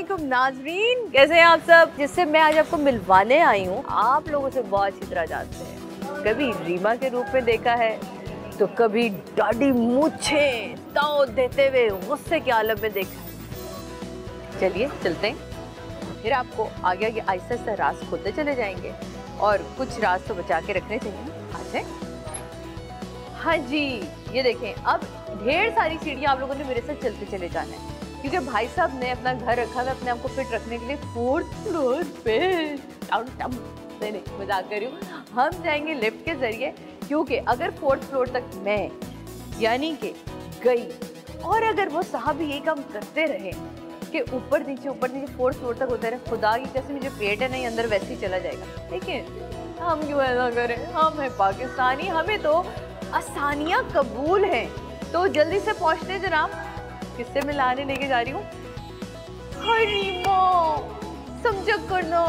अस्सलामुअलैकुम नाज़रीन, कैसे हैं आप सब। जिससे मैं आज आपको मिलवाने आई हूँ, आप लोगों से बहुत अच्छी तरह जानते हैं। कभी रीमा के रूप में देखा है तो कभी दाढ़ी मूछे ताव देते हुए गुस्से के आलम में देखा है। चलिए चलते हैं, फिर आपको आगे आगे आहिस्ता आहिस्ता राज खोलते चले जाएंगे और कुछ राज तो बचा के रखने चाहिए। आ जाए। हाँ जी, ये देखें, अब ढेर सारी सीढ़ियाँ आप लोगों ने मेरे साथ चलते चले जाना है, क्योंकि भाई साहब ने अपना घर रखा है अपने आप को फिट रखने के लिए 4th फ्लोर पे। नहीं मजाक कर रही हूँ। हम जाएंगे लिफ्ट के जरिए, क्योंकि अगर 4th फ्लोर तक मैं यानी कि गई और अगर वो साहब यही काम करते रहे कि ऊपर नीचे 4th फ्लोर तक होता रहे, खुदा की कसम मुझे पेट है नहीं अंदर वैसे ही चला जाएगा। लेकिन हम क्यों ऐसा करें, हम हैं पाकिस्तानी, हमें तो आसानियाँ कबूल हैं। तो जल्दी से पहुँचते जनाब। किससे मिलाने लेके जा रही हूँ? रीमा, समझा करना,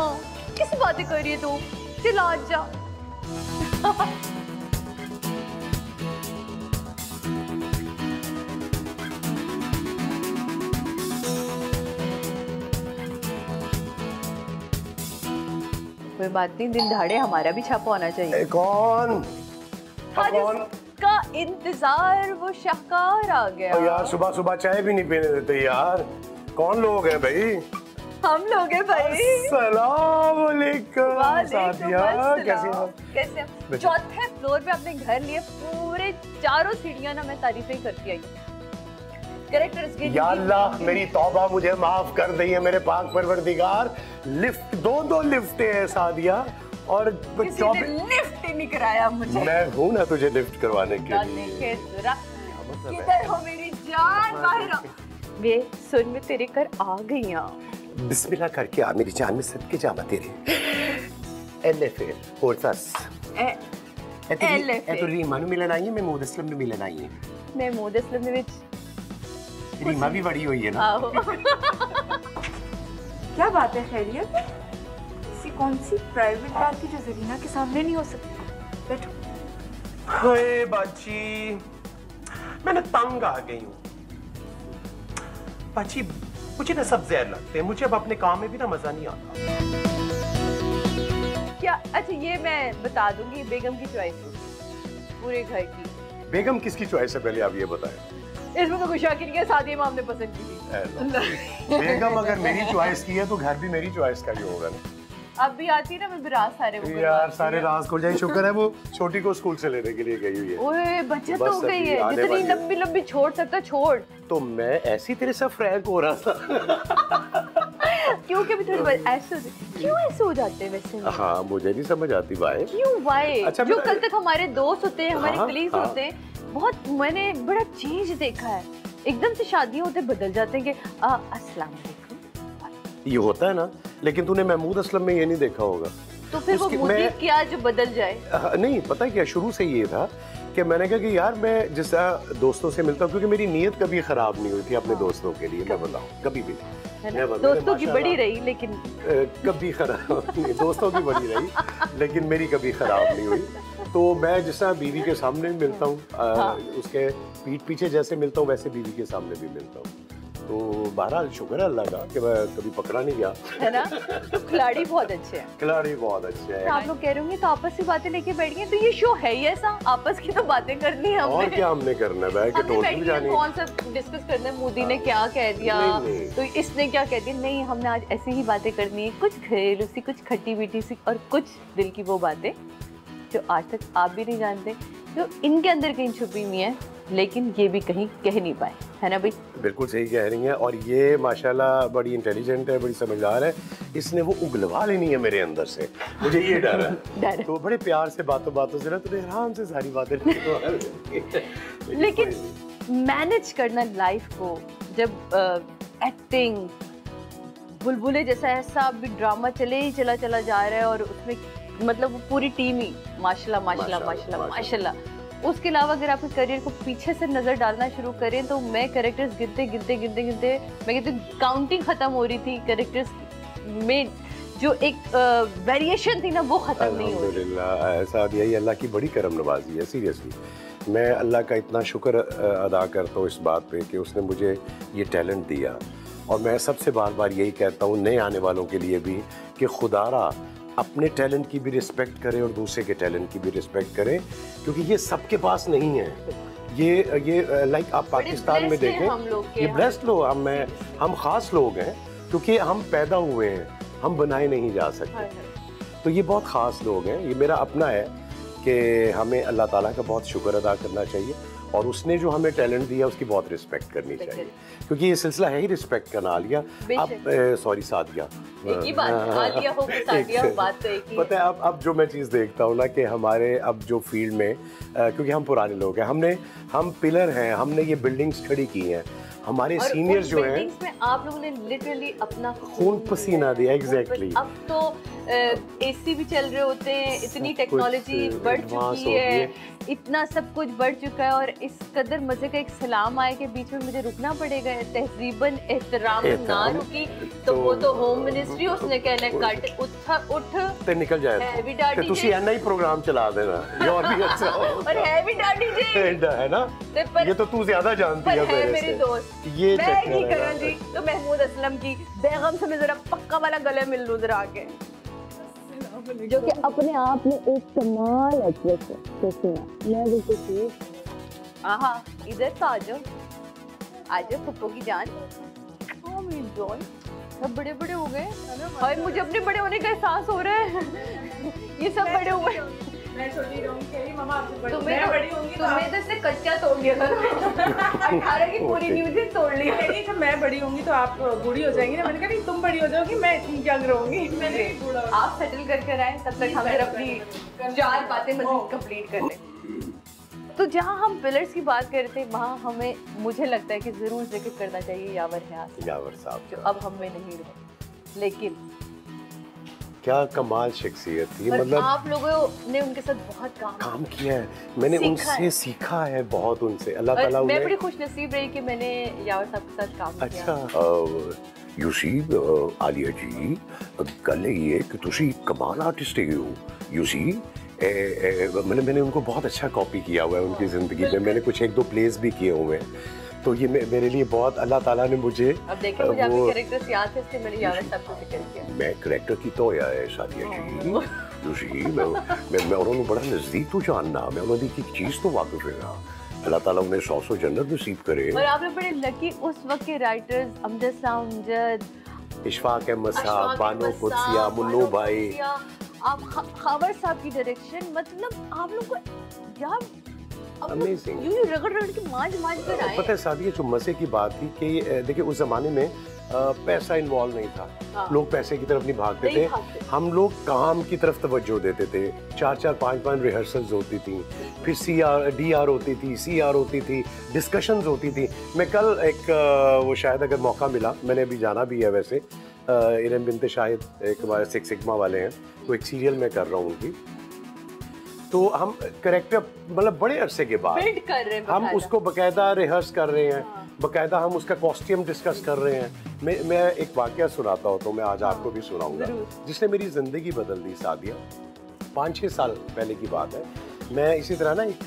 किस बातें कर रही है तू? चला जा। कोई बात नहीं, दिन दहाड़े हमारा भी छापा होना चाहिए। कौन? कौन का इंतजार, वो शाहकार आ गया। यार सुबह सुबह चाय भी नहीं पीने देते यार। कौन लोग हैं भाई? हम लोग हैं भाई। अस्सलाम वालेकुम सादिया, कैसे? चौथे फ्लोर पे अपने घर लिए पूरे 4 सीढ़ियां ना मैं तारीफें करती आई। कैरेक्टर्स के या अल्लाह मेरी तौबा, मुझे माफ कर दी है मेरे पाक परवरदिगार। लिफ्ट दो लिफ्ट है सादिया, और किसी ने लिफ्ट ही नहीं कराया मुझे। मैं हूँ ना तुझे लिफ्ट करवाने के लिए। किधर हो मेरी जान? बाहर आ। वे सुन, मैं तेरे घर आ गई हूं। बिस्मिल्लाह करके आ मेरी जान में सदके जावा तेरे। एले फिर होर्सस एले तो रीमा नु मिलन आई है, मैं मोहम्मद असलम नु मिलन आई है। मैं मोहम्मद असलम ने विच रीमा भी बड़ी हुई है ना। क्या बात है, खैरियत? ऐसी कौन सी प्राइवेट बात थी जो जरीना के सामने नहीं हो सकती? बैठो। हाय बाची, मैंने तंग आ गई हूँ बाची। मुझे ना सब जहर लगते हैं, मुझे अब अपने काम में भी ना मजा नहीं आता। क्या? अच्छा ये मैं बता दूंगी, बेगम की चॉइस होगी पूरे घर की। बेगम किसकी चॉइस है पहले आप ये बताएं। इसमें तो कुछ शक नहीं है, सादिया इमाम ने पसंद की थी। बेगम अगर मेरी चॉइस की है तो घर भी मेरी चॉइस का ही होगा ना। अब भी आती ना, मैं भी राज सारे वो यार सारे राज खुल जाए। शुक्र है वो छोटी को स्कूल से लेने के लिए गई हुई है। ओए बचत हो गई है, जितनी लंबी लंबी छोड़ सकता छोड़। तो मैं ऐसी तेरे से फ्रैंक हो रहा था। क्योंकि भी थोड़ी ऐसे क्यों ऐसे हो जाते हैं वैसे? हाँ मुझे नहीं समझ आती वाई। क्यों वाई? अच्छा, जो कल तक हमारे दोस्त होते हैं, हमारे कलीग्स हाँ, होते हैं, बहुत मैंने बड़ा चेंज देखा है। एकदम से शादियां होते बदल जाते हैं कि अस्सलाम वालेकुम। ये होता है ना, लेकिन तूने महमूद असलम में ये नहीं देखा होगा। तो फिर वो मोदी क्या जो बदल जाए? नहीं पता क्या, शुरू से ये था कि मैंने कहा कि यार मैं जिस तरह दोस्तों से मिलता हूँ, क्योंकि मेरी नीयत कभी खराब नहीं हुई थी अपने दोस्तों के लिए, मैं बताऊँ कभी भी दोस्तों की बड़ी रही, लेकिन कभी खराब दोस्तों की बड़ी रही लेकिन मेरी कभी खराब नहीं हुई। तो मैं जिस तरह बीवी के सामने भी मिलता हूँ, उसके पीठ पीछे जैसे मिलता हूँ वैसे बीवी के सामने भी मिलता हूँ। तो बहरहाल शुक्र है अल्लाह का कि मैं कभी पकड़ा नहीं गया, है ना। तो खिलाड़ी बहुत अच्छे हैं। खिलाड़ी बहुत अच्छे हैं। तो आप लोग कह रहे होंगे तो आपस की बातें लेके बैठ गए, तो ये शो है ही ऐसा, आपस की तो बातें करनी है हमने। और क्या हमने करना है, बैठ के टोटल जानी है। कौन सा डिस्कस करना है, मोदी ने क्या कह दिया, तो इसने क्या कह दिया। नहीं, हमने आज ऐसी ही बातें करनी है, कुछ घरेलू सी, कुछ खट्टी मीठी सी, और कुछ दिल की वो बातें जो आज तक आप भी नहीं जानते, जो इनके अंदर कहीं छुपी हुई है, लेकिन ये भी कहीं कह नहीं पाए, है ना भाई? बिल्कुल सही कह रही हैं। और ये माशाल्लाह बड़ी इंटेलिजेंट है, बड़ी समझदार है। इसने वो उगलवा लेनी है मेरे अंदर से, मुझे ये डर है। तो बड़े प्यार से बातों से ना तुझे आराम से सारी बातें लेकिन मैनेज करना लाइफ को, जब एक्टिंग बुलबुले जैसा ऐसा भी ड्रामा चले ही चला जा रहा है, और उसमें मतलब वो पूरी टीम ही माशाल्लाह माशाल्लाह माशाल्लाह माशाल्लाह। उसके अलावा अगर आप करियर को पीछे से नजर डालना शुरू करें, तो मैं कैरेक्टर्स गिनते मैं कहती हूँ काउंटिंग खत्म हो रही थी कैरेक्टर्स में, जो एक वेरिएशन थी ना वो खत्म नहीं हो रही। ऐसा यही अल्लाह की बड़ी करम नवाजी है। सीरियसली मैं अल्लाह का इतना शुक्र अदा करता हूँ इस बात पे कि उसने मुझे ये टैलेंट दिया। और मैं सबसे बार बार यही कहता हूँ नए आने वालों के लिए भी कि खुदारा अपने टैलेंट की भी रिस्पेक्ट करें और दूसरे के टैलेंट की भी रिस्पेक्ट करें, क्योंकि ये सबके पास नहीं है। ये लाइक आप पाकिस्तान में देखें, ये ब्लेस्ड लोग हम ख़ास लोग हैं क्योंकि हम पैदा हुए हैं, हम बनाए नहीं जा सकते। तो ये बहुत ख़ास लोग हैं। ये मेरा अपना है कि हमें अल्लाह ताला का बहुत शुक्र अदा करना चाहिए और उसने जो हमें टैलेंट दिया उसकी बहुत रिस्पेक्ट करनी चाहिए, क्योंकि ये सिलसिला है ही रिस्पेक्ट का ना आलिया। अब सॉरी सादिया, एक ही बात, आलिया हो कि सादिया हो, बात तो एक ही है। पता है अब जो मैं चीज़ देखता हूँ ना कि हमारे अब जो फील्ड में क्योंकि हम पुराने लोग हैं, हम पिलर हैं, हमने ये बिल्डिंग्स खड़ी की हैं, हमारे सीनियर जो हैं में आप लोगों ने लिटरली अपना खून पसीना दिया। एग्जैक्टली। अब तो एसी भी चल रहे होते हैं, इतनी टेक्नोलॉजी बढ़ चुकी है, इतना सब कुछ बढ़ चुका है और इस कदर मजे का एक सलाम आए के बीच में मुझे रुकना पड़ेगा। तहजीबन एहतराम ना रुकी तो वो तो होम मिनिस्ट्री उसने कहना कट उठ ते निकल जाए हैवी डाडी तुसी एनआई प्रोग्राम चला देना ये और भी अच्छा हो। और हैवी डाडी जी है ना, ये तो तू ज्यादा जानती है मेरे दोस्त। ये मैं नहीं करण जी तो महमूद असलम की बेगम से मैं जरा पक्का वाला गले मिल लूं जरा आके, जो कि अपने आप में एक कमाल एक्ट्रेस है। क्रिस्टीना, मैं बिल्कुल ठीक। आहा, इधर तो आ जाओ पप्पो की जान। ओ मेरी जान, सब बड़े बड़े हो गए और मुझे अपने बड़े होने का एहसास हो रहा है। ये सब बड़े हुए। मैं छोटी रहूंगी, मम्मा आपसे बड़ी होंगी। तुम्हें तो इससे कच्चा तोड़ लिया था 18 की पूरी नहीं हुई थी, तोड़ लिया। नहीं तो मैं बड़ी होंगी तो आप बूढ़ी हो जाएंगी ना। मैंने कहा नहीं तुम बड़ी हो जाओगी, मैं इतनी यंग रहूंगी। मैंने आप सेटल करके आए, तब तक हम अपनी 4 बातें मज़ीद कंप्लीट कर लें। तो जहाँ हम पिलर्स की बात कर रहे थे वहाँ हमें मुझे लगता है कि ज़रूर जिक्र करना चाहिए यावर साहब, जो अब हम में नहीं रहे, लेकिन क्या कमाल शख्सियत थी। मतलब आप लोगों ने उनके साथ बहुत काम किया है, मैंने उनसे सीखा है बहुत, उनसे अल्लाह ताला। मैं बड़ी खुशनसीब रही कि मैंने यावर साहब के साथ काम किया। अच्छा यूसी आलिया जी, गल ये कि तुसी कमाल आर्टिस्ट हो यूसी। मैंने उनको बहुत अच्छा कॉपी किया हुआ है उनकी ज़िंदगी में। मैंने कुछ 1-2 प्लेस भी किए हुए हैं, तो ये मेरे लिए बहुत अल्लाह ताला ने मुझे अब देखिए मुझे आपके कैरेक्टर्स याद थे, इसलिए मैंने यावर साहब को जिक्र किया। मैं कैरेक्टर की तो या है सादिया जी, यूसी मैं उन्होंने बड़ा नज़दीक तो जानना, मैं उन्होंने की चीज़ तो वाकिफ है ना। अल्लाह ताला उन्हें 100 जन्नत नसीब करे। और आप लोग बड़े लकी उस वक्त के राइटर्स अमजद सामजद, इशफाक अहमद साहब, बानो कुदसिया, मुन्नू भाई, आप खबर साहब की डायरेक्शन, मतलब आप लोग को यार अमेजिंग यूं रगड़ के मांझ कर आए। पता है सादिया, जो मजे की बात थी कि देखिए उस जमाने में पैसा इन्वॉल्व नहीं था। हाँ। लोग पैसे की तरफ नहीं भागते थे, हम लोग काम की तरफ तवज्जो देते थे। 4-4, 5-5 रिहर्सल्स होती थी, फिर DR होती थी, CR होती थी, डिस्कशंस होती थी। मैं कल एक वो शायद अगर मौका मिला, मैंने अभी जाना भी है वैसे, इरम बिनते शाहिद एक हमारे सिक्स सिग्मा वाले हैं, वो एक सीरियल में कर रहा हूँ उनकी। तो हम करेक्टर मतलब बड़े अरसे के बाद बिल्ड कर रहे हैं, हम उसको बकायदा रिहर्स कर रहे हैं, बकायदा हम उसका कॉस्ट्यूम डिस्कस कर रहे हैं। मैं एक वाकया सुनाता हूँ, तो मैं आज आपको भी सुनाऊंगा जिसने मेरी ज़िंदगी बदल दी सादिया। 5-6 साल पहले की बात है, मैं इसी तरह ना एक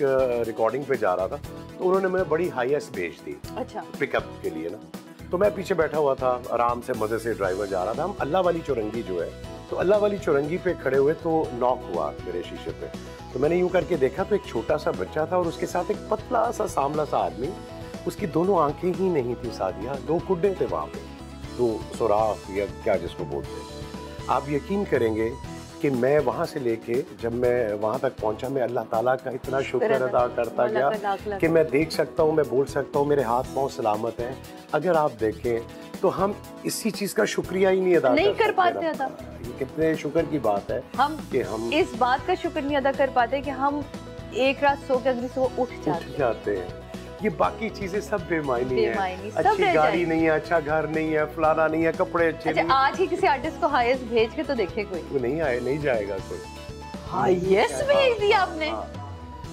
रिकॉर्डिंग पे जा रहा था, तो उन्होंने मुझे बड़ी हाईएस्ट भेज दी पिकअप के लिए ना। तो मैं पीछे बैठा हुआ था, आराम से मज़े से ड्राइवर जा रहा था। हम अल्लाह वाली चौरंगी जो है, तो अल्लाह वाली चौरंगी पे खड़े हुए तो नॉक हुआ मेरे शीशे पे। तो मैंने यूं करके देखा तो एक छोटा सा बच्चा था और उसके साथ एक पतला सा सांवला सा आदमी, उसकी दोनों आंखें ही नहीं थी सादिया, 2 कुड्डे थे वहाँ पे, 2 सुराख या क्या जिसको बोलते हैं। आप यकीन करेंगे कि मैं वहाँ से लेके जब मैं वहाँ तक पहुँचा, मैं अल्लाह ताला का इतना शुक्र अदा करता गया कि मैं देख सकता हूँ, मैं बोल सकता हूँ, मेरे हाथ पाँव सलामत हैं। अगर आप देखें तो हम इसी चीज़ का शुक्रिया ही नहीं अदा कर पाते था। ये कितने शुक्र की बात है कि हम इस बात का शुक्र नहीं अदा कर पाते कि हम एक रात सो के अगली सुबह उठ जाते हैं। ये बाकी चीजें सब बेमायनी है। अच्छी गाड़ी नहीं है, अच्छा घर नहीं है, फलाना नहीं है, कपड़े अच्छे नहीं। आज ही किसी आर्टिस्ट को हाईएस्ट भेज के तो देखे कोई, वो नहीं जाएगा कोई। हाईएस्ट भेज दिया आपने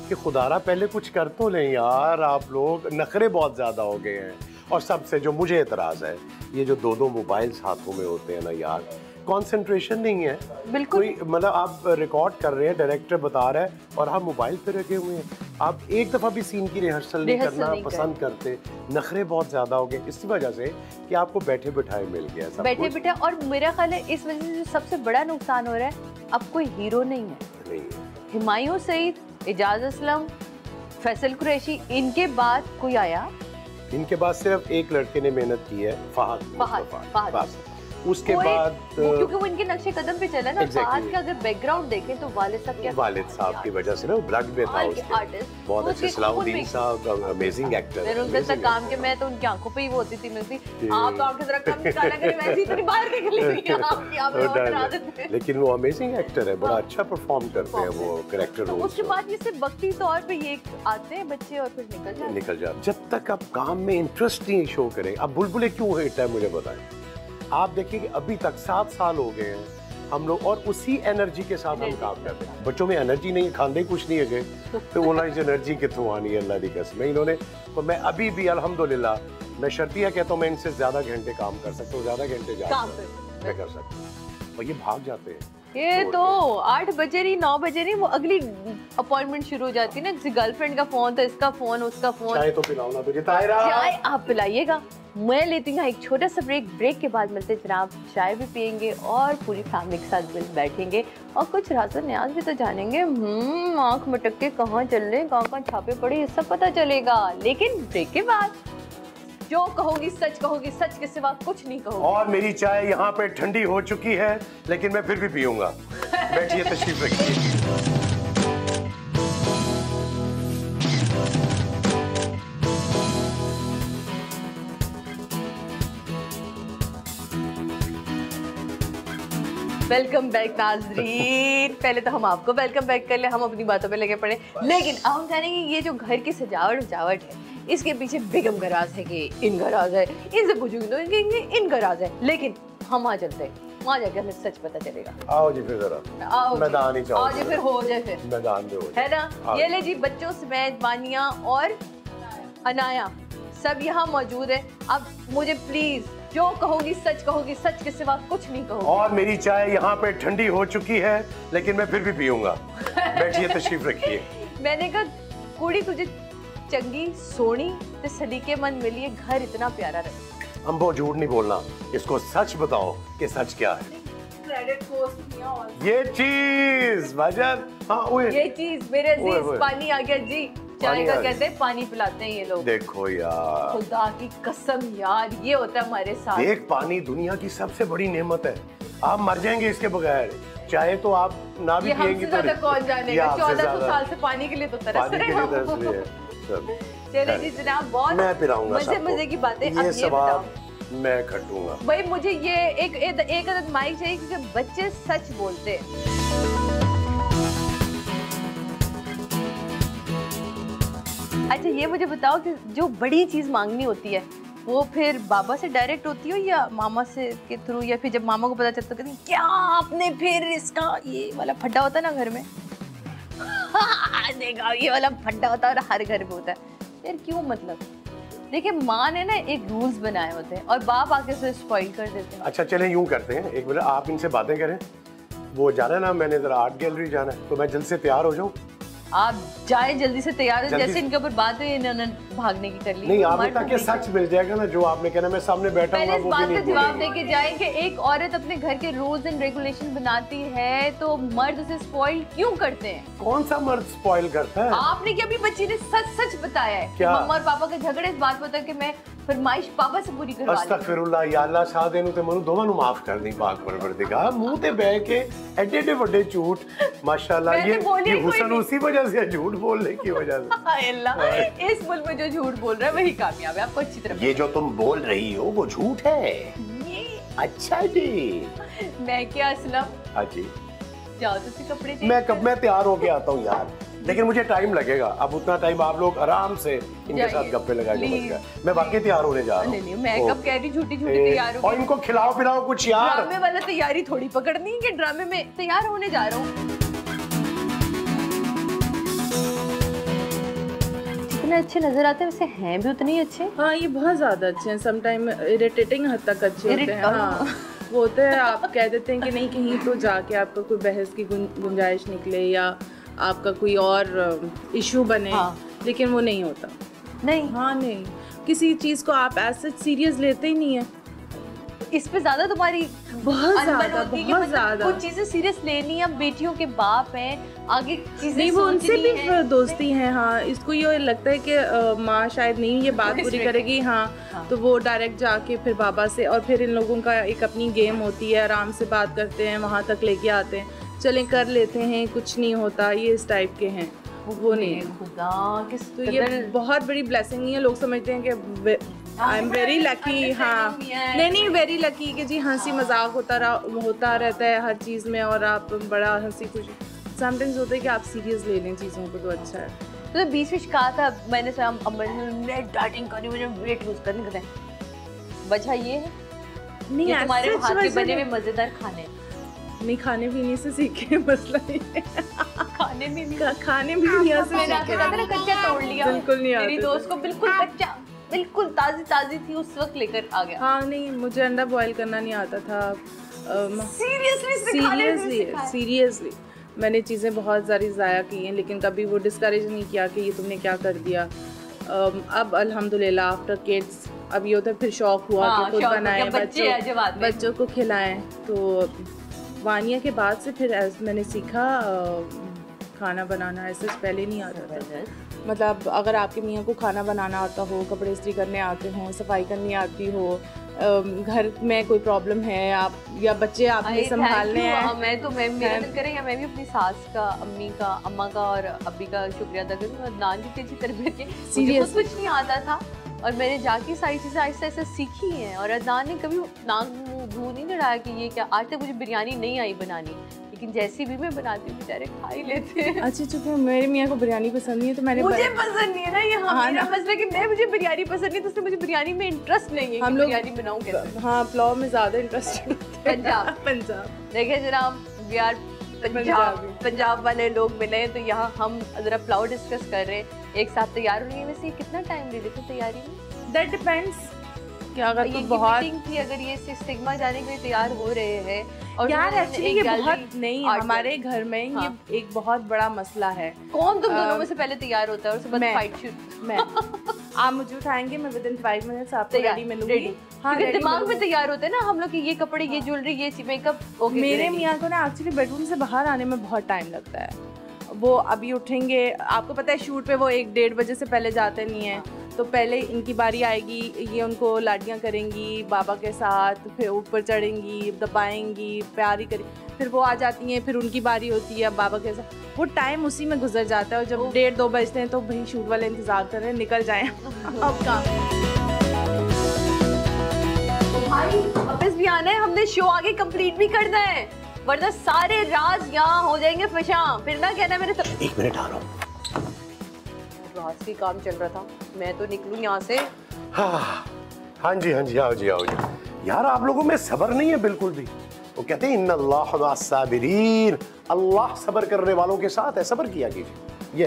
कि खुदारा पहले कुछ कर तो नहीं यार। आप लोग नखरे बहुत ज्यादा हो गए हैं। और सबसे जो मुझे एतराज है, ये जो 2-2 मोबाइल्स हाथों में होते हैं ना यार, कंसंट्रेशन नहीं है बिल्कुल। कोई, मतलब आप रिकॉर्ड कर रहे हैं, डायरेक्टर बता रहा है और आप मोबाइल पे रखे हुए हैं। आप एक दफा भी सीन की रिहर्सल नहीं करना पसंद करते, नखरे बहुत ज्यादा हो गए इसी वजह से कि आपको बैठे बिठाए मिल गया सब बैठे बिठाए। और मेरा ख्याल है इस वजह से सबसे बड़ा नुकसान हो रहा है, अब कोई हीरो नहीं है। हुमायूं सईद, एजाज असलम, फैसल कुरैशी, इनके बाद कोई आया? इनके बाद सिर्फ एक लड़के ने मेहनत की है, फहद। उसके बाद क्योंकि वो इनके नक्शे कदम पे चला ना। फहद का अगर बैकग्राउंड देखें तो वालिद साहब क्या, वालिद साहब की वजह से ना ब्लड में था उसके, बहुत अच्छे। सलाउद्दीन साहब अमेजिंग एक्टर है। उनके साथ काम के मैं तो उनकी आंखों पे ही वो होती थी, मिलती आप आंखें जरा कम निकाला करें, मैं ऐसी इतनी बाहर निकली हुई है आपकी, आप और आदत है। लेकिन वो अमेजिंग एक्टर है, बड़ा अच्छा परफॉर्म करते हैं वो कैरेक्टर रोल। उसके बाद ये सिर्फ वक्ती तौर पे ये आते हैं बच्चे और फिर निकल जाते। जब तक आप काम में इंटरेस्ट नहीं शो करें, आप बुलबुले क्यों हिट है मुझे बताएं। आप देखिए कि अभी तक 7 साल हो गए हैं हम लोग, और उसी एनर्जी के साथ हम काम करते हैं। बच्चों में एनर्जी नहीं, खाने कुछ नहीं है तो वो एनर्जी कितों आनी है अल्लाह की कसम। इन्होंने तो मैं अभी भी अल्हम्दुलिल्लाह, मैं शर्तिया कहता हूँ मैं इनसे ज्यादा घंटे काम कर सकता हूँ, ज्यादा घंटे मैं कर सकता हूँ, और ये भाग जाते हैं। ये तो 8 बजे नहीं 9 बजे नहीं, वो अगली अपॉइंटमेंट शुरू हो जाती है ना, किसी गर्लफ्रेंड का फोन तो इसका फोन उसका फोन। चाय तो पिलाओ ना तुझे तायरा। चाय आप पिलाइएगा, मैं लेती हूँ एक छोटा सा ब्रेक। ब्रेक के बाद मिलते जनाब, चाय भी पियेंगे और पूरी फैमिली के साथ बैठेंगे और कुछ राज़ और न्याज़ भी तो जानेंगे। आँख मटक के कहाँ चल रहे, कहाँ छापे पड़े, ये सब पता चलेगा। लेकिन ब्रेक के बाद जो कहोगी सच के सिवा कुछ नहीं कहोगी। और मेरी चाय यहाँ पे ठंडी हो चुकी है, लेकिन मैं फिर भी पीऊंगा। बैठिए, तशरीफ रखिए। वेलकम बैक नाज़रीन। पहले तो हम आपको वेलकम बैक कर ले, हम अपनी बातों पे लगे पड़े। लेकिन अब हम जानेंगे ये जो घर की सजावट है, इसके पीछे बेगम का राज है कि इनका राज है, इनसे पूछूंगी तो इनका राज है। लेकिन हम वहाँ चलते हैं, वहाँ जाके हमें सच पता चलेगा। आओ जी फिर जरा मैदान ही आओ जी, फिर हो जाए, फिर मैदान में हो जाए, है ना। ये ले जी, बच्चों समेत बानिया और अनाया सब यहाँ मौजूद है। अब मुझे प्लीज जो कहोगी सच के सिवा कुछ नहीं कहोगी। और मेरी चाय यहाँ पे ठंडी हो चुकी है, लेकिन मैं फिर भी पीऊंगा। बैठिए, तशरीफ रखिए। मैंने कहा कुड़ी तुझे चंगी सोनी ते सलीकेमंद मिली है, घर इतना प्यारा रहे। अम्बो झूठ नहीं बोलना, इसको सच बताओ कि सच क्या है। क्रेडिट पोस्ट ये चीज भाईजान, हाँ ये चीज मेरे अजीज, पानी आ गया जी। चाय का कहते हैं पानी पिलाते हैं ये लोग। देखो यार, खुदा की कसम यार, ये होता है हमारे साथ। देख, पानी दुनिया की सबसे बड़ी नेमत है, आप मर जाएंगे इसके बगैर। चाहे तो आप ना भी पिएंगे तो कौन जानेगा, 1400 साल से पानी के लिए तो तरस रहे हैं। चले जी जनाब, बहुत मैं पिलाऊंगा, मजे की बातें। ये सवाब मैं खटूंगा भाई। मुझे ये एक अदद माइक चाहिए, क्योंकि बच्चे सच बोलते हैं। अच्छा ये मुझे बताओ कि जो बड़ी चीज मांगनी होती है वो फिर बाबा से डायरेक्ट होती हो या मामा से के थ्रू, या फिर जब मामा को पता चलता है क्या आपने फिर इसका ये वाला फड्डा होता है ना घर में देखा ये वाला फड्डा होता है और हर घर में होता है यार, क्यों? मतलब देखिए, माँ ने ना एक रूल्स बनाए होते हैं और बाप आके उसे स्पॉइल कर देते हैं। अच्छा चलें यूं करते हैं, एक मिनट आप इनसे बातें करें। वो जाना है ना, मैंने जरा आर्ट गैलरी जाना है, तो मैं जल्द से तैयार हो जाऊं। आप जाए जल्दी से तैयार हो, जैसे इनके ऊपर बात हुई इन्होंने भागने की कर ली। नहीं, आप ताकि सच मिल जाएगा ना जो आपने कहना, मैं सामने बैठा हूं। पहले इस बात का जवाब दे के जाए कि एक औरत अपने घर के रूल्स एंड रेगुलेशन बनाती है तो मर्द उसे स्पॉइल क्यों करते हैं? कौन सा मर्द स्पॉइल करता है? आपने क्या अभी बच्ची ने सच बताया है क्या? मम्मा और पापा के झगड़े इस बात पर कि मैं फरमाइश पापा से पूरी करवा ली। अस्तगफिरुल्लाह, या अल्लाह सादे नु ते मनु दोवां नु माफ कर दी पाक परवरदिगार। मुंह ते बह के एडे एडे बड़े झूठ, माशाल्लाह। ये हुस्न उसी वजह से, झूठ बोलने की वजह से। हाय अल्लाह, इस मुल्क में जो झूठ बोल रहा है वही कामयाब है। आपको अच्छी तरह ये जो तुम बोल रही हो वो झूठ है। अच्छा जी, मैं क्या असलम? हाँ जी, जाओ तुसी कपड़े चेंज। मैं तैयार होके आता हूँ यार, लेकिन मुझे टाइम लगेगा। अब उतना टाइम आप लोग आराम से इनके साथ गप्पे लगा के बच गए। मैं वाकई तैयार होने जा रहा हूँ। नहीं, मैं कब कह रही झूठी तैयार हो। और इनको खिलाओ पिलाओ कुछ यार। ड्रामे वाला तैयारी थोड़ी पकड़नी है कि ड्रामे में तैयार होने जा रहा हूँ। जितने अच्छे नजर आते हैं वैसे हैं भी उतने ही अच्छे। हाँ, ये बहुत ज्यादा अच्छे हैं, समटाइम इरिटेटिंग हद तक अच्छे होते हैं। हाँ, वो होता है आप कह देते हैं कि नहीं कहीं तो जाके आपका कोई बहस की गुंजाइश निकले, या आपका कोई और इशू बने, लेकिन वो नहीं होता। नहीं, हाँ नहीं, किसी चीज़ को आप ऐसे सीरियस लेते ही नहीं है। इस पे ज्यादा तुम्हारी बहुत अनबन ज़्यादा, होती है कि बहुत मतलब ज़्यादा। कुछ चीजें सीरियस लेनी है, बेटियों के बाप हैं, आगे चीजें नहीं, वो उनसे सोचनी भी है। दोस्ती है। हाँ, इसको ये लगता है कि माँ शायद नहीं ये बात पूरी करेगी, हाँ, तो वो डायरेक्ट जाके फिर बाबा से, और फिर इन लोगों का एक अपनी गेम होती है, आराम से बात करते हैं, वहाँ तक लेके आते हैं, चलें कर लेते हैं, कुछ नहीं होता, ये इस टाइप के हैं। वो नहीं, खुदा किस तो ये बहुत बड़ी ब्लेसिंग नहीं है। लोग समझते हैं कि आई एम वेरी लकी, हाँ नहीं वेरी लकी कि जी हंसी मजाक होता रहता है हर चीज़ में, और आप बड़ा हंसी खुशी। समटाइम्स होता है कि आप सीरियस ले लें चीज़ों को, तो अच्छा है। तो बीच में कहा था मैंने डाइटिंग करनी, मुझे वेट लूज करने का वजह ये है नहीं, कि तुम्हारे हाथ के बने हुए मजेदार खाने नहीं, खाने पीने से सीखे, मसला नहीं है। खाने में नहीं, खाने भी नहीं आ मैंने कच्चा तोड़ लिया, बिल्कुल नहीं आता। मेरी दोस्त को बिल्कुल कच्चा, बिल्कुल ताजी थी, उस वक्त लेकर आ गया। हाँ नहीं, मुझे अंडा बॉईल करना नहीं आता था। सीरियसली मैंने चीज़ें बहुत सारी ज़ाया की हैं, लेकिन कभी वो डिस्करेज नहीं किया कि ये तुमने क्या कर दिया। अब अल्हम्दुलिल्लाह आफ्टर किड्स अब ये होता है, फिर शौक हुआ कि खुद बनाएं, बच्चों को खिलाएं। तो वानिया के बाद से फिर मैंने सीखा खाना बनाना, ऐसे पहले नहीं आता था। मतलब अगर आपके मियाँ को खाना बनाना आता हो, कपड़े इस्त्री करने आते हों, सफाई करनी आती हो, घर में कोई प्रॉब्लम है आप या बच्चे आपने संभालने हैं, मैं मेरा दिल करेगा मैं भी अपनी सास का, अम्मी का, अम्मा का और अब्बी का शुक्रिया अदा करूँ। अदनान की तेजी तरबियत के मुझे कुछ नहीं आता था, और मैंने जाके सारी चीज़ें आहिस्ता आहिस्ता सीखी हैं। और अदनान ने कभी नाक मुँह नहीं लड़ाया कि ये क्या। आज तक मुझे बिरयानी नहीं आई बनानी, लेकिन जैसी भी मैं बनाती हूँ बेचारे खा ही लेते हैं। अच्छा, चूँकि मेरे मियाँ को बिरयानी पसंद नहीं है तो मैंने मुझे पसंद नहीं है ना, ये मेरा मसला कि मुझे बिरयानी पसंद नहीं, तो उससे मुझे बिरयानी में इंटरेस्ट नहीं है। हम लोग बिरयानी बनाऊँ कैसे? हाँ, पुलाव में ज़्यादा इंटरेस्ट। पंजाब देखिए जनाब, यार पंजाब वाले लोग मिले तो यहाँ हम जरा पुलाव डिस्कस कर रहे हैं, एक साथ तैयार होने में। से कितना टाइम ले लेते तैयारी में? दैट डिपेंड्स कि अगर ये बहुत थी, अगर ये सिग्मा जाने के लिए तैयार हो रहे हैं और यार एक्चुअली ये बहुत नहीं, हमारे घर में ये एक बहुत बड़ा मसला है। कौन तुम दोनों में से पहले तैयार होता है और उसके बाद फाइट शुरू? मैं आप मुझे उठाएंगे, मैं विदिन 5 मिनट्स आपको रेडी मिलूंगी। हाँ, दिमाग में तैयार होते हैं ना हम लोग कि ये कपड़े, ये ज्वेलरी, ये मेकअप। मेरे मियाँ को ना एक्चुअली बेडरूम से बाहर आने में बहुत टाइम लगता है। वो अभी उठेंगे, आपको पता है शूट पे वो 1-1.5 बजे से पहले जाते नहीं हैं, तो पहले इनकी बारी आएगी, ये उनको लाडियाँ करेंगी बाबा के साथ, फिर ऊपर चढ़ेंगी, दबाएंगी, प्यारी करेंगी, फिर वो आ जाती हैं, फिर उनकी बारी होती है बाबा के साथ। वो टाइम उसी में गुजर जाता है, और जब 1:30-2 बजते हैं तो भाई शूट वाले इंतज़ार कर रहे हैं, निकल जाएं अब काम। भाई वापस भी आना है, हमने शो आगे कंप्लीट भी करना है, वरना सारे राज यहाँ हो जाएंगे फशा। फिर ना कहना मेरे 1 मिनट आ रहा हूँ। राज की काम चल रहा था, मैं तो निकलूं यहाँ से। हाँ जी आओ जी। यार आप लोगों में सब्र नहीं है बिल्कुल भी। वो कहते हैं इन्नल्लाह मअस-साबिरीन, अल्लाह सब्र करने वालों के साथ है, सब्र किया कीजिए।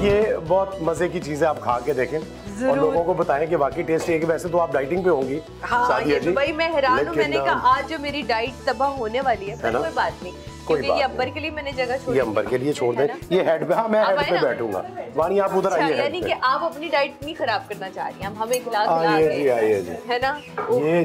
ये बहुत मजे की चीजें आप खा के देखें और लोगों को बताएं कि वाकई टेस्ट है कि वैसे तो आप डाइटिंग पे होंगी। हाँ, ये भाई मैं हैरान हूँ, मैंने कहा आज जो मेरी डाइट तबाह होने वाली है, पर कोई बात नहीं, क्योंकि ये अंबर के लिए मैंने जगह छोड़ दी। ये अंबर के लिए छोड़ दें, ये हेड पे। हाँ, मैं हेड पे बैठूंगा। वानी आप उधर आइए। यानी कि आप अपनी डाइट नहीं खराब करना चाह रही हैं, हमें खिला आइए जी, है ना? ये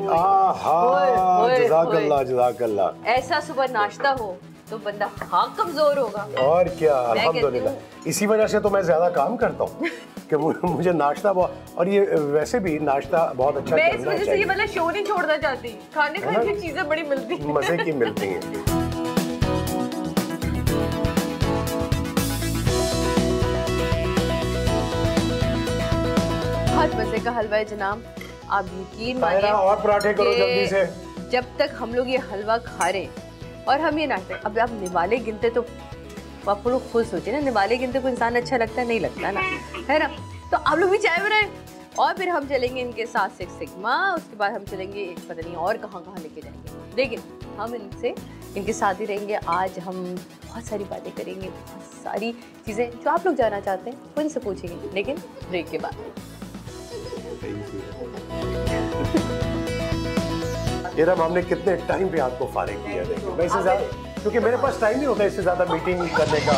जज़ाकल्लाह। ऐसा सुबह नाश्ता हो तो बंदा हाँ कमजोर होगा। और क्या, अल्हम्दुलिल्लाह। इसी वजह से तो मैं ज्यादा काम करता हूँ कि मुझे नाश्ता बहुत, और ये वैसे भी नाश्ता बहुत अच्छा मैं इस वजह से ये वाला शो नहीं छोड़ना चाहती, खाने की चीजें बड़ी मिलती हैं, मजे की मिलती हैं। बहुत मजे का हलवा है जनाब, आप यकीन मानिए। और पराठे करो जल्दी से। जब तक हम लोग ये हलवा खा रहे और हम ये नाश्ता, अब आप निवाले गिनते तो आप लोग खुद सोचिए ना, निवाले गिनते को इंसान अच्छा लगता है? नहीं लगता ना, है ना? तो आप लोग भी चाय बनाएं और फिर हम चलेंगे इनके साथ सिक्स सिग्मा, उसके बाद हम चलेंगे पता नहीं और कहाँ लेके जाएंगे, लेकिन हम इनके साथ ही रहेंगे। आज हम बहुत सारी बातें करेंगे, बहुत सारी चीज़ें जो आप लोग जानना चाहते हैं वो इनसे पूछेंगे, लेकिन ब्रेक के बाद। इरम हमने कितने टाइम पे आपको फारिग किया है, देखिए मैं इससे ज़्यादा, क्योंकि मेरे पास टाइम नहीं होता इससे ज़्यादा मीटिंग करने का।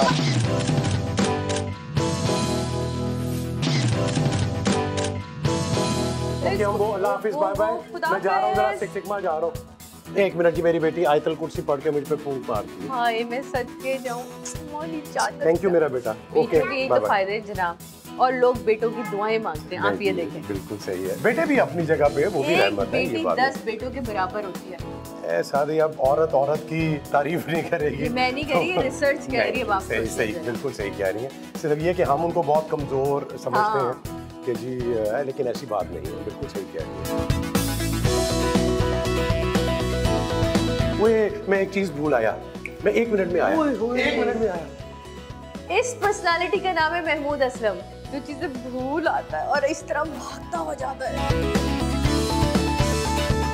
ओके हम वो अल्लाह हाफिज़, बाय बाय, मैं जा रहा हूँ जरा सिग्मा जा रहा हूँ। एक मिनट की मेरी बेटी आयतल कुर्सी पढ़ के मुझ पे फूंक मारती है। हाँ, ये मैं सदके जाऊँ। थैंक यू मेरा बेटा। ओके यही तो फायदे हैं जनाब, और लोग बेटों की दुआएं मांगते हैं, आप ये देखें। बिल्कुल सही है, बेटे भी अपनी जगह पे वो भी रहमत है, ये बात 10 बेटों के बराबर होती है। ऐसा नहीं, अब औरत की तारीफ नहीं करेगी। मैं नहीं कह रही, ये रिसर्च कह रही है बाप। सही बिल्कुल सही कह रही है। सिर्फ ये कि हम उनको बहुत कमजोर समझते हैं कि जी, लेकिन ऐसी बात नहीं है, बिल्कुल सही कह रही है। वो मैं एक चीज भूल आया, मैं 1 मिनट में आया, 1 मिनट में आया। इस पर्सनालिटी का नाम है महमूद असलम, जो चीजें भूल आता है और इस तरह भागता हो जाता है।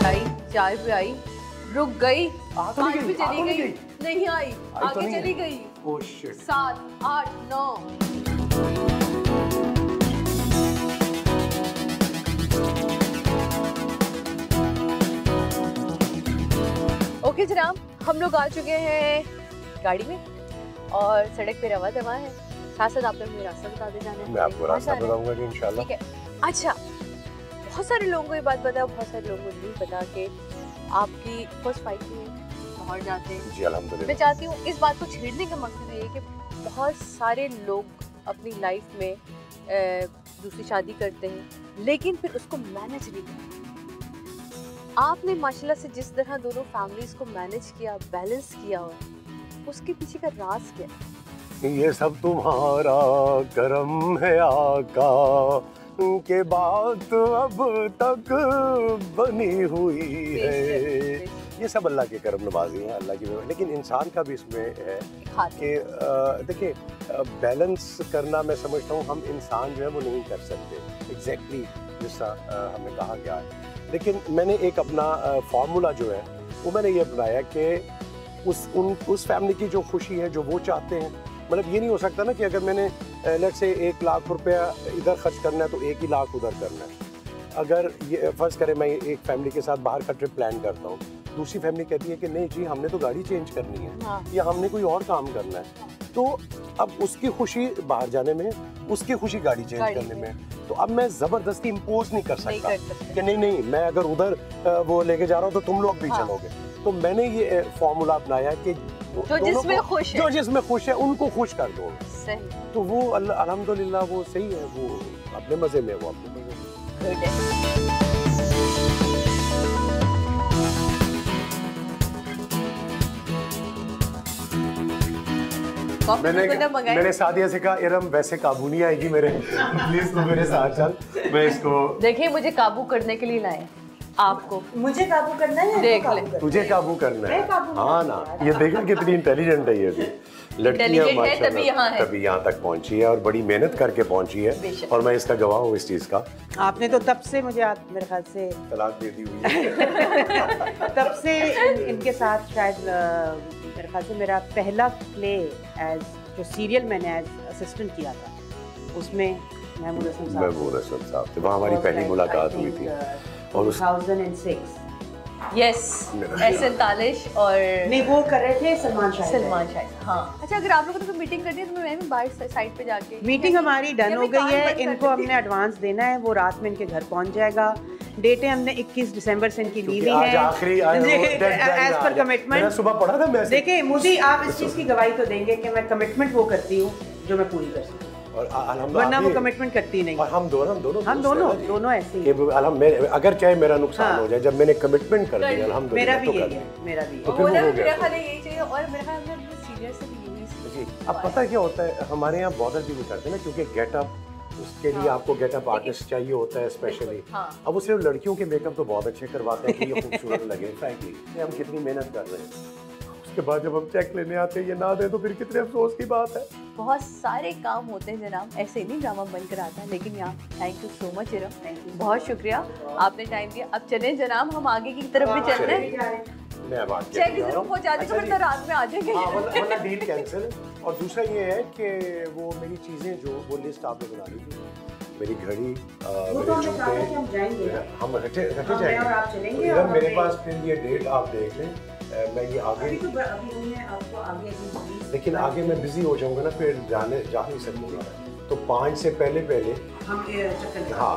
आई चाय पे आई, रुक गई, पाँच पे चली गई, नहीं आई, आगे चली गई, 7, 8, 9। ओके जनाब, हम लोग आ चुके हैं गाड़ी में और सड़क पे रवा दवा है। साथ साथ आपने मुझे रास्ता बता दे जाना है। मैं आपको रास्ता बताऊंगा कि इंशाल्लाह। ठीक है। अच्छा, बहुत सारे लोगों को ये बात पता है, बहुत सारे लोगों को नहीं पता कि आपकी फर्स्ट फाइट में लाहौर जाते हैं। जी अल्हम्दुलिल्लाह। मैं चाहती हूँ इस बात को छेड़ने का मकसद ये है कि बहुत सारे लोग अपनी लाइफ में दूसरी शादी करते हैं लेकिन फिर उसको मैनेज नहीं करते। आपने माशाल्लाह से जिस तरह दोनों फैमिलीज को मैनेज किया, बैलेंस किया हुआ, उसके पीछे का राज क्या है? ये सब तुम्हारा करम है आका, के बात अब तक बनी हुई है। ये सब अल्लाह के करम नवाजी हैं, अल्लाह की। लेकिन इंसान का भी इसमें है कि देखिए, बैलेंस करना मैं समझता हूँ हम इंसान जो है वो नहीं कर सकते एग्जैक्टली जैसा हमें कहा गया है। लेकिन मैंने एक अपना फार्मूला जो है वो मैंने ये बनाया कि उस फैमिली की जो खुशी है, जो वो चाहते हैं, मतलब ये नहीं हो सकता ना कि अगर मैंने लेट से 1 लाख रुपया इधर खर्च करना है तो 1 ही लाख उधर करना है। अगर ये फ़र्ज़ करें मैं एक फैमिली के साथ बाहर का ट्रिप प्लान करता हूँ, दूसरी फैमिली कहती है कि नहीं जी हमने तो गाड़ी चेंज करनी है या हमने कोई और काम करना है, तो अब उसकी खुशी बाहर जाने में, उसकी खुशी गाड़ी चेंज करने में, तो अब मैं ज़बरदस्ती इम्पोज नहीं कर सकता कि नहीं मैं अगर उधर वो लेके जा रहा हूँ तो तुम लोग भी चलोगे। तो मैंने ये फॉर्मूला अपनाया कि जो जिसमें खुश है उनको खुश कर दो। सही। तो वो अल्हम्दुलिल्लाह वो सही है, वो अपने मजे में, वो अपने मजे में। मैंने सादिया से कहा इरम वैसे काबू नहीं आएगी मेरे, प्लीज तू मेरे साथ चल, मैं इसको। देखिए मुझे काबू करने के लिए लाए आपको, मुझे काबू करना है, देख ले तुझे काबू करना है। हाँ ना, ये देखा कितनी इंटेलिजेंट है ये भी लड़कियां, माशाल्लाह तभी यहाँ तक पहुँची है और बड़ी मेहनत करके पहुँची है, और मैं इसका गवाह हूँ इस चीज़ का। आपने तो तब से मुझे मेरे ख्याल से तलाक दे दी हुई है। तब से इनके साथ शायद मेरे ख्याल से मेरा पहला प्ले एज जो सीरियल मैंने एज असिस्टेंट किया था उसमें महमूद हसन साहब थे, वहाँ हमारी पहली मुलाकात हुई थी और 2006 यस S47 और नहीं वो कर रहे थे सलमान शाह। हाँ। अच्छा, अगर आप लोगों ने कोई मीटिंग करनी है तो मैं भी बाहर साइड पे जाके, मीटिंग हमारी डन हो गई है, इनको हमने एडवांस देना है, वो रात में इनके घर पहुंच जाएगा। डेटें हमने 21 दिसंबर से इनकी ली हुई है एज पर कमिटमेंट। सुबह पढ़ा था मैसेज। देखिए मुझे आप इस चीज़ की गवाही तो देंगे कि मैं कमिटमेंट वो करती हूँ जो मैं पूरी कर सकती हूँ, वरना वो कमिटमेंट करती नहीं। और हम दोनों ऐसे ही, अगर चाहे मेरा नुकसान हो जाए, जब मैंने कमिटमेंट कर दिया अल्हम्दुलिल्लाह, मेरा भी तो फिर वो हो गया। यही चाहिए। और मेरा ख्याल में सीनियर से भी यही। अब पता है क्या होता है, हमारे यहाँ बॉर्डर भी नहीं करते ना, क्योंकि गेटअप उसके लिए आपको गेटअप आर्टिस्ट चाहिए होता है स्पेशली। अब वो सिर्फ लड़कियों के मेकअप तो बहुत अच्छे करवाते हैं कि ये खूबसूरत लगे। फ्रैंकली हम कितनी मेहनत कर रहे हैं, उसके बाद जब हम चेक लेने आते हैं ये ना दे तो फिर कितने अफसोस की बात है। बहुत सारे काम होते हैं जनाब, ऐसे ही नहीं ड्रामा बनकर आता है। लेकिन यहाँ thank you so much Iram, बहुत शुक्रिया आपने टाइम दिया। अब चलें जनाब, हम आगे की तरफ भी चल रहे हैं। चेक जरूर पहुँचा देगा, वरना रात में आ जाएंगे, वरना डील कैंसिल। और दूसरा ये है कि वो मेरी चीज़ें जो वो लिस्ट आपने बना ली थी, मेरी घड़ी, वो मेरे तो हमें कहा था कि जूते, हम जाएंगे। हम हटे हाँ, मैं और आप चलेंगे। जाएंगे। और मेरे हमें- पास फिर ये डेट आप देख लें, मैं ये आगे, अभी उन्हें आपको आगे अभी लेकिन आगे मैं बिजी हो जाऊंगा ना, फिर जा नहीं सकूंगा। तो 5 से पहले हम चक्कर हाँ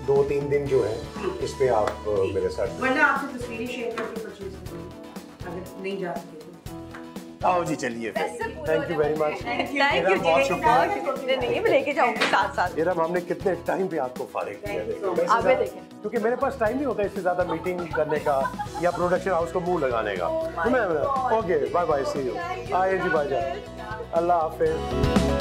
2-3 दिन जो है इस पे आप मेरे साथ। वरना आपसे तस्वीरें शेयर करके परचेज करेंगे अगर नहीं जा सके तो। आओ जी चलिए फिर। Thank you very much. Thank you बहुत शुक्रिया। नहीं, मैं लेके जाऊंगी साथ साथ। इरम, हमने कितने टाइम पे आपको फारिग किया है। आप भी देखें। क्योंकि मेरे पास टाइम नहीं होता इससे ज़्यादा मीटिंग करने का या प्रोडक्शन हाउस को मुंह लगाने का। तो मैं okay, bye bye, see you. आइए जी भाईजान, अल्लाह हाफिज़।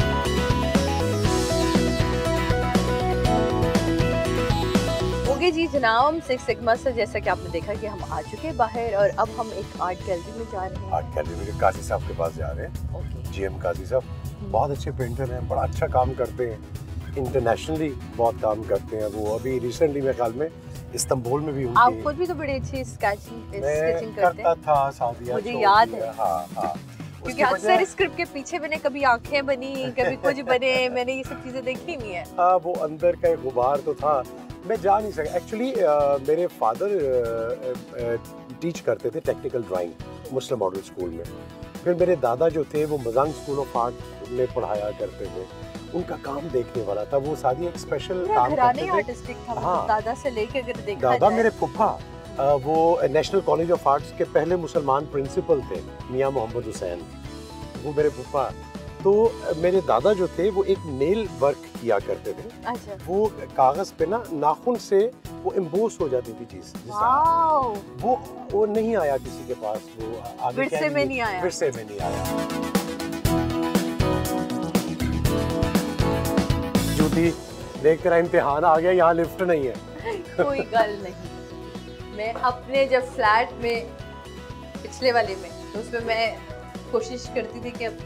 ओके जी जनाब, हम सिक्स सिग्मा से जैसा कि आपने देखा कि हम आ चुके हैं बाहर और अब हम एक आर्ट गैलरी में जा रहे हैं। आर्ट गैलरी में काजी साहब के पास जा रहे हैं। ओके। जीएम काजी साहब बहुत अच्छे पेंटर हैं, बड़ा अच्छा काम करते हैं, इंटरनेशनली बहुत काम करते हैं। वो अभी रिसेंटली मेरे ख्याल में इस्तांबुल में भी आप उनकी खुद भी तो बड़े अच्छे स्केचिंग मैं करते करता हैं। था सादिया, मुझे छोड़ याद दिया। है। हाँ हाँ। क्योंकि उसकी अक्सर वजह- स्क्रिप्ट के पीछे मैंने कभी आंखें बनी, कभी कुछ बने, मैंने ये सब चीजें देखी हुई हैं। हाँ, वो अंदर का एक गुबार तो था, मैं जा नहीं सका। एक्चुअली मेरे फादर टीच करते थे टेक्निकल ड्राइंग मुस्लिम मॉडल स्कूल में। फिर मेरे दादा जो थे वो मजांग स्कूल ऑफ आर्ट में पढ़ाया करते थे। उनका काम देखने वाला था। वो सादी एक स्पेशल काम घराने करते थे। आर्टिस्टिक था, हाँ। दादा से लेके अगर देखा दादा जाए। मेरे फुफा वो नेशनल कॉलेज ऑफ आर्ट्स के पहले मुसलमान प्रिंसिपल थे, मियां मोहम्मद हुसैन, वो मेरे फुफा। तो मेरे दादा जो थे वो एक नेल वर्क किया करते थे। अच्छा। वो कागज पे ना नाखून से वो एम्बोस हो जाती थी चीज। वाओ। वो नहीं आया किसी के पास, वो आगे विरसे में नहीं आया। विरसे में नहीं आया। जूती देख तेरा इम्तिहान आ गया, यहाँ लिफ्ट नहीं है। कोई गल नहीं। मैं अपने जब फ्लैट में पिछले वाले में तो उसमें मैं कोशिश करती थी कि अब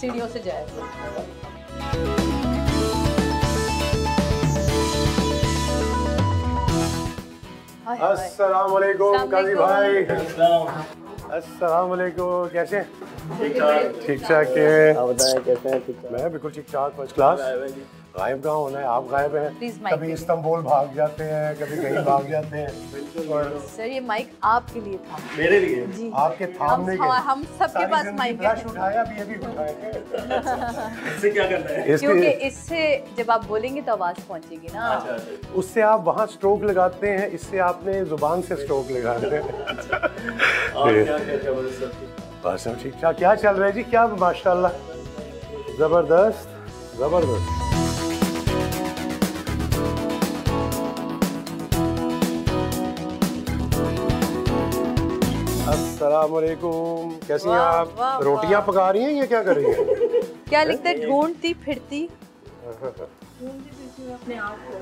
सीढ़ियों से जाए। अस्सलाम वालेकुम काजी भाई। अस्सलाम वालेकुम, कैसे हैं? ठीक ठाक है। आप बताएं कैसे हैं? ठीक मैं बिल्कुल ठीक ठाक, फर्स्ट क्लास। गायब कहाँ होना है, आप गायब Please, हैं। mic कभी पे। इस्तांबुल भाग जाते हैं, कभी कहीं भाग जाते हैं। और सर ये माइक आपके लिए था। मेरे लिए जी। आपके थामने के हम सबके पास माइक है। फ्लैश उठाया भी, अभी उठाया। इससे क्या करना है? क्योंकि इसके इससे जब आप बोलेंगे तो आवाज पहुंचेगी ना। उससे आप वहाँ स्ट्रोक लगाते हैं, इससे आपने जुबान से स्ट्रोक लगाते हैं। और क्या क्या क्या बोले सब? बस सब ठीक ठाक। क्या चल रहा है जी? क्या माशाल्लाह, जबरदस्त जबरदस्त। अस्सलाम वालेकुम, कैसी हैं वाह, आप? वाह, रोटियां वाह। पका रही हैं या क्या कर रही हैं? क्या लिखता है? ढूंढती फिरती। अपने आप को,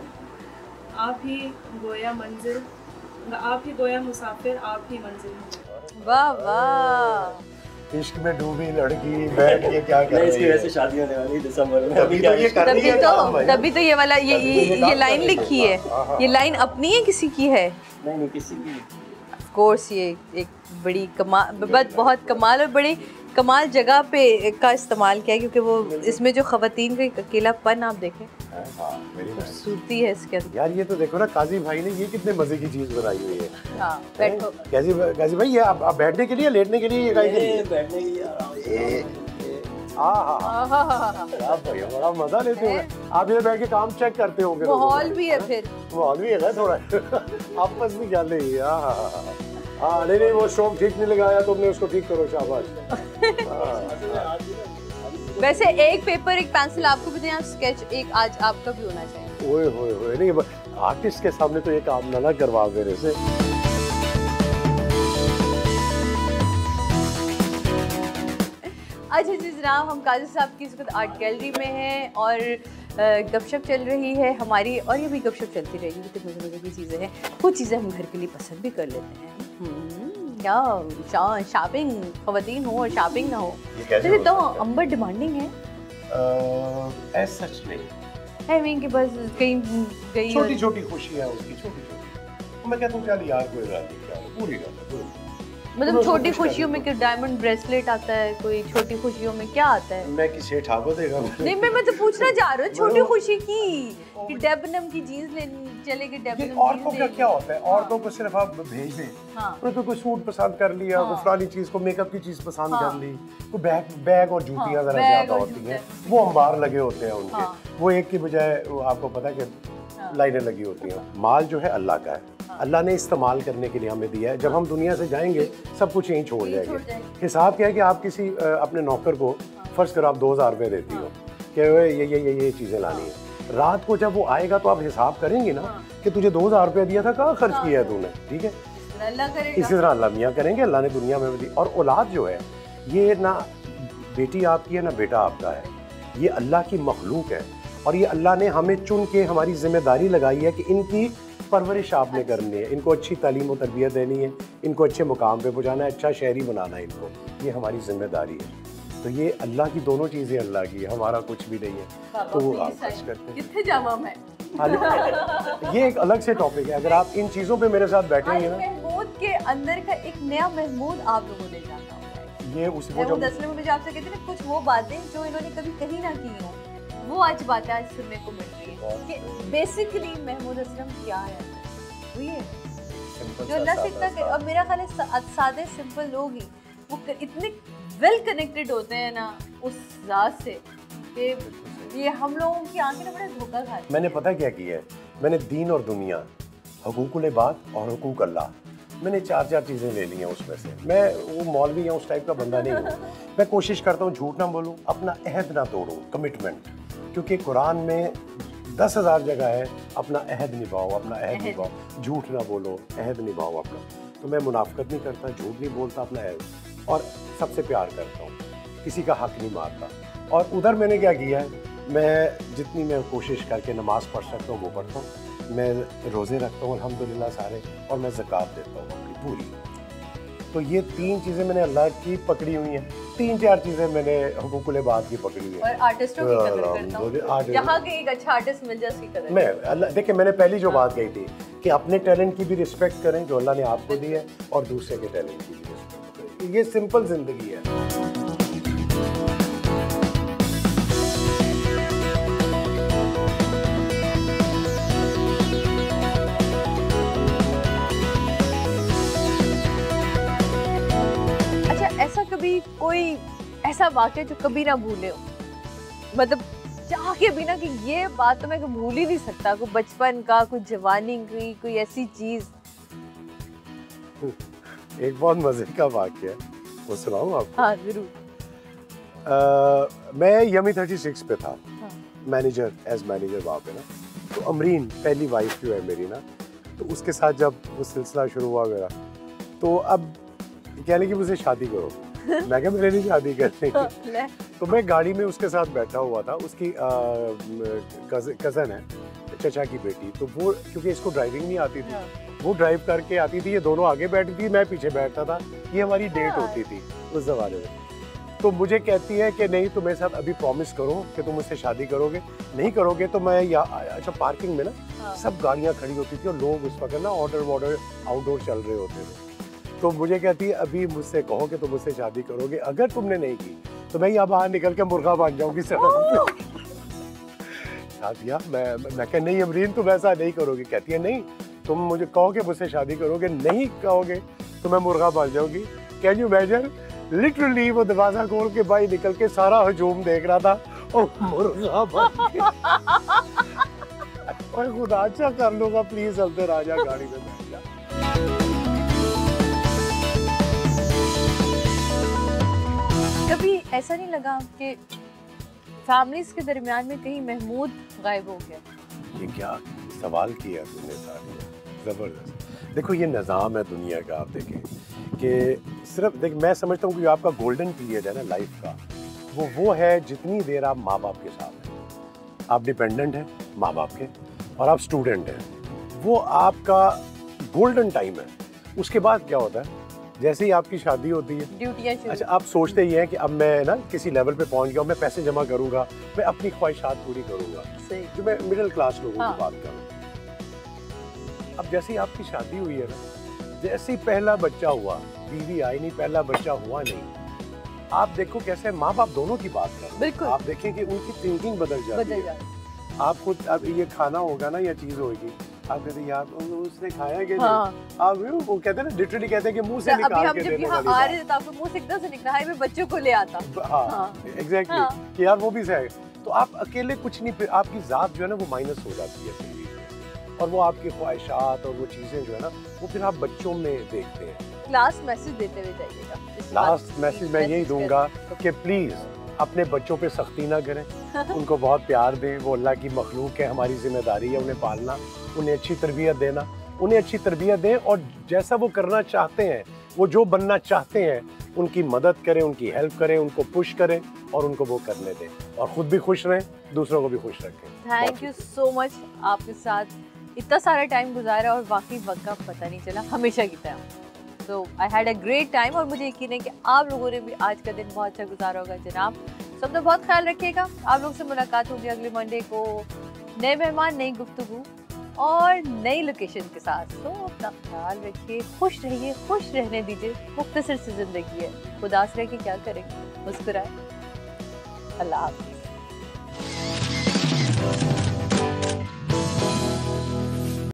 आप ही गोया मंजिल, आप ही गोया मुसाफिर, आप ही मंजिल। वाह वाह। इश्क में डूबी लड़की बैठ के क्या कर नहीं, रही इसकी है? वैसे शादी होने वाली है दिसंबर में। तभी अभी तो क्या ये कर रही है काम भाई। तभी तो ये वाला ये लाइन लिखी है। ये लाइन अपनी है किसी की है? नहीं नहीं किसी की। ऑफ कोर्स ये एक बड़ी बहुत कमाल और बड़ी कमाल जगह पे का इस्तेमाल किया है, क्योंकि वो इसमें जो खवातीन का अकेलापन आप देखें, हाँ, मेरी बहन। खूबसूरती है इसके अंदर। यार ये तो देखो ना, काजी भाई ने ये कितने मजे की चीज बनाई हुई है। हाँ बैठो। काजी भाई, ये आप बैठने के लिए, लेटने के लिए, ये गाय के लिए? बैठने की आराम से। आप भैया बड़ा मजा लेते होंगे। आप ये बैठ के काम चेक करते होंगे। माहौल भी है फिर। माहौल भी है थोड़ा। आपस में क्या नहीं। हाँ नहीं, वो शौक ठीक नहीं लगाया, तुमने उसको ठीक करो, शाबाश। वैसे एक पेपर एक पेंसिल आपको भी दें, स्केच एक आज आपका भी होना चाहिए। ओए होए होए, नहीं आर्टिस्ट के सामने तो ये काम ना करवा मेरे से। अच्छा जी जनाब, हम काजी साहब की इस वक्त आर्ट गैलरी में हैं और गपशप चल रही है हमारी, और ये भी गपशप चलती रहेगी क्योंकि मज़े मज़े की चीज़ें हैं। कुछ चीज़ें हम घर के लिए पसंद भी कर लेते हैं। क्या शॉपिंग, खवातीन हो और शॉपिंग ना हो। कैसे तो अंबर डिमांडिंग है सच नहीं है मीन के बस कहीं गई छोटी छोटी खुशी है उसकी, छोटी छोटी। मैं कहता हूँ चल यार कोई बात नहीं, क्या पूरी कर। मतलब छोटी खुशियों में क्या डायमंड ब्रेसलेट आता है, कोई छोटी खुशियों में क्या आता है? मैं किसी ठाकुर देगा नहीं मैं तो पूछना चाह रहा हूँ छोटी खुशी की कि डेबनम की जीन्स लेनी चलेगी, डेबनम औरतों का क्या होता है, औरतों को सिर्फ आप भेज दें, उन्होंने कोई सूट पसंद कर लिया, कोई फलानी चीज को मेकअप की चीज पसंद कर ली, कोई बैग और जूतियां जरा ज्यादा होती हैं, वो अंबार लगे होते हैं उनके, वो एक की बजाय आपको पता है कि लाइनें लगी होती हैं। माल जो है अल्लाह का है, अल्लाह ने इस्तेमाल करने के लिए हमें दिया है। जब हम दुनिया से जाएंगे सब कुछ यहीं छोड़ जाएंगे। हिसाब क्या है कि आप किसी अपने नौकर को फर्ज करो आप 2000 रुपये देती हो कि ये चीज़ें लानी है, रात को जब वो आएगा तो आप हिसाब करेंगे ना कि तुझे 2000 रुपये दिया था, कहाँ खर्च किया है तूने, ठीक है? इसी तरह अल्लाह मियाँ करेंगे, अल्लाह ने दुनिया में दी। और औलाद जो है ये ना बेटी आपकी है ना बेटा आपका है, ये अल्लाह की मखलूक है और ये अल्लाह ने हमें चुन के हमारी जिम्मेदारी लगाई है कि इनकी परवरिश आपने करनी है, इनको अच्छी तालीम और तरबियत देनी है, इनको अच्छे मुकाम पे पहुँचाना है, अच्छा शहरी बनाना है इनको, ये हमारी जिम्मेदारी है। तो ये अल्लाह की दोनों चीज़ें अल्लाह की है, हमारा कुछ भी नहीं है। तो वो आप खर्च करते हैं। कितने जामा मैं ये एक अलग से टॉपिक है, अगर आप इन चीज़ों पे मेरे साथ बैठेंगे ना, महमूद के अंदर का एक नया महमूद आप लोगों ने जाना होगा। ये उस महमूद असलम मुझे आपसे कहते हैं कुछ वो बातें जो इन्होंने कभी कहीं ना की हो, वो आज बातें आज सुनने को मिल रही है कि बेसिकली महमूद असलम क्या है, जो अल्लाह से इतना। और मेरा ख्याल है सादे सिंपल लोग ही वो इतने वेल कनेक्टेड होते हैं ना उस ज़ात से कि ये हम लोगों की आंखें ना बड़ा धोखा खाती हैं। मैंने पता क्या किया है, मैंने दीन और दुनिया, हुकूकुल इबाद और हुकूक अल्लाह, मैंने चार चीज़ें ले ली हैं उसमें से। मैं वो मौलवी या उस टाइप का बंदा नहीं हूँ। मैं कोशिश करता हूँ झूठ ना बोलूँ, अपना अहद ना तोड़ूँ, कमिटमेंट, क्योंकि कुरान में 10,000 जगह है अपना अहद निभाओ, अपना अहद निभाओ, झूठ ना बोलो, अहद निभाओ अपना। तो मैं मुनाफिकत नहीं करता, झूठ नहीं बोलता, अपना अहद, और सबसे प्यार करता हूँ, किसी का हक नहीं मारता। और उधर मैंने क्या किया है, मैं जितनी मैं कोशिश करके नमाज़ पढ़ सकता हूँ वो पढ़ता हूँ, मैं रोज़े रखता हूँ अल्हम्दुलिल्लाह सारे, और मैं ज़कात देता हूँ अपनी पूरी। तो ये 3 चीज़ें मैंने अल्लाह की पकड़ी हुई हैं, 3-4 चीज़ें मैंने हुकूकुल इबाद की पकड़ी हुई है। और आर्टिस्टों की कदर करता हूं, जहां के एक अच्छा आर्टिस्ट मिल जाए उसकी कदर। मैं अल्लाह देखिए, मैंने पहली जो बात कही थी कि अपने टैलेंट की भी रिस्पेक्ट करें जो अल्लाह ने आपको दी है, और दूसरे के टैलेंट की भी रिस्पेक्ट करें। ये सिंपल जिंदगी है। ऐसा कभी कोई ऐसा वाक़या जो कभी ना भूले हो, मतलब चाह के भी ना कि ये बात तो मैं भूल ही नहीं सकता, कोई बचपन का, कोई जवानी की कोई ऐसी चीज? एक बहुत मजे का वाक़या है, वो सुनाऊं आपको? हाँ जरूर। मैं यमी 36 पे था, मैनेजर, एज मैनेजर वहाँ पे ना। तो अमरीन पहली वाइफ जो है मेरी ना, तो उसके साथ जब वो सिलसिला शुरू हुआ मेरा, तो अब कहने की मुझे शादी करो, मैं क्या मेरे लिए शादी करनी। तो मैं गाड़ी में उसके साथ बैठा हुआ था, उसकी कज़न है, चचा की बेटी, तो वो क्योंकि इसको ड्राइविंग नहीं आती थी, वो ड्राइव करके आती थी, ये दोनों आगे बैठती थी, मैं पीछे बैठता था, ये हमारी डेट होती थी उस ज़माने में। तो मुझे कहती है कि नहीं तुम मेरे साथ अभी प्रॉमिस करो कि तुम मुझसे शादी करोगे, नहीं करोगे तो मैं अच्छा पार्किंग में ना सब गाड़ियाँ खड़ी होती थी और लोग उस वक्त ना ऑर्डर आउटडोर चल रहे होते थे। तो मुझे कहती है अभी मुझसे कहो कि तुम मुझसे शादी करोगे, अगर तुमने नहीं की तो मैं यहाँ बाहर निकल के मुर्गा बन जाऊंगी सड़क पे। शादिया मैं कह नहीं अमरीन तुम ऐसा नहीं करोगी। कहती है नहीं तुम मुझे कहोगे मुझसे शादी करोगे, नहीं कहोगे तो मैं मुर्गा बन जाऊंगी। कैन यू इमेजिन, लिटरली वो दरवाजा खोल के भाई निकल के सारा हजूम देख रहा था और मुर्गा बन गया। और खुदा अच्छा कर लूंगा प्लीज अंदर आ जा, गाड़ी में बैठ जा। कभी ऐसा नहीं लगा कि फैमिलीज के दरमियान में कहीं महमूद गायब हो गया? ये क्या सवाल किया तुमने सारी, जबरदस्त। देखो ये निज़ाम है दुनिया का, आप देखें कि सिर्फ देख मैं समझता हूँ कि आपका गोल्डन पीरियड है ना लाइफ का, वो है जितनी देर आप माँ बाप के साथ हैं, आप डिपेंडेंट हैं माँ बाप के और आप स्टूडेंट हैं, वो आपका गोल्डन टाइम है। उसके बाद क्या होता है, जैसे ही आपकी शादी होती है, ड्यूटियां शुरू। अच्छा आप सोचते ही हैं कि अब मैं ना किसी लेवल पे पहुंच गया, मैं पैसे जमा करूंगा, मैं अपनी ख्वाहिशात पूरी करूंगा, जो मैं मिडिल क्लास लोगों की बात करूँ। अब जैसे ही आपकी शादी हुई है ना, जैसे ही पहला बच्चा हुआ बीवी आई नहीं, पहला बच्चा हुआ नहीं, आप देखो कैसे माँ बाप दोनों की बात कर रहे हैं। बिल्कुल। आप देखें कि उनकी थिंकिंग बदल जाती है। आप खुद अब ये खाना होगा ना या चीज होगी, आप कहते हैं यार उसने खाया कि नहीं, आप वो कहते हैं ना लिटरली कहते हैं कि मुंह से निकाल के देने वाली बात। आ रहे थे तो आपको मुंह से एकदम से निकला है, मैं बच्चों को ले आता। हाँ एग्जैक्टली, कि यार वो भी सही। तो आप अकेले कुछ नहीं, आपकी जात जो है ना वो माइनस हो जाती है फिर भी, और वो आपकी ख्वाहिशात और वो चीजें जो है ना वो फिर आप बच्चों में देखते हैं। लास्ट मैसेज देते हुए जाइएगा। लास्ट मैसेज मैं यही दूंगा कि प्लीज अपने बच्चों पे सख्ती ना करें, उनको बहुत प्यार दें, वो अल्लाह की मखलूक है, हमारी जिम्मेदारी है उन्हें पालना, उन्हें अच्छी तरबियत देना, उन्हें अच्छी तरबियत दें और जैसा वो करना चाहते हैं, वो जो बनना चाहते हैं, उनकी मदद करें, उनकी हेल्प करें, उनको पुश करें और उनको वो करने दें, और खुद भी खुश रहें, दूसरों को भी खुश रखें। थैंक यू सो मच, आपके साथ इतना सारा टाइम गुजारा और वाकई वक्त का पता नहीं चला, हमेशा की तरह। तो I had a great time और मुझे यकीन है कि आप लोगों ने भी आज का दिन बहुत अच्छा गुजारा होगा। जनाब सब तो बहुत ख्याल रखिएगा, आप लोग से मुलाकात होगी अगले मंडे को, नए मेहमान, नई गुफ्तगू और नई लोकेशन के साथ। तो अपना ख्याल रखिए, खुश रहिए, खुश रहने दीजिए, मुख्तसर सी जिंदगी है, उदास रह के क्या करेंगे, मुस्कुराए। अल्लाह हाफ़िज़।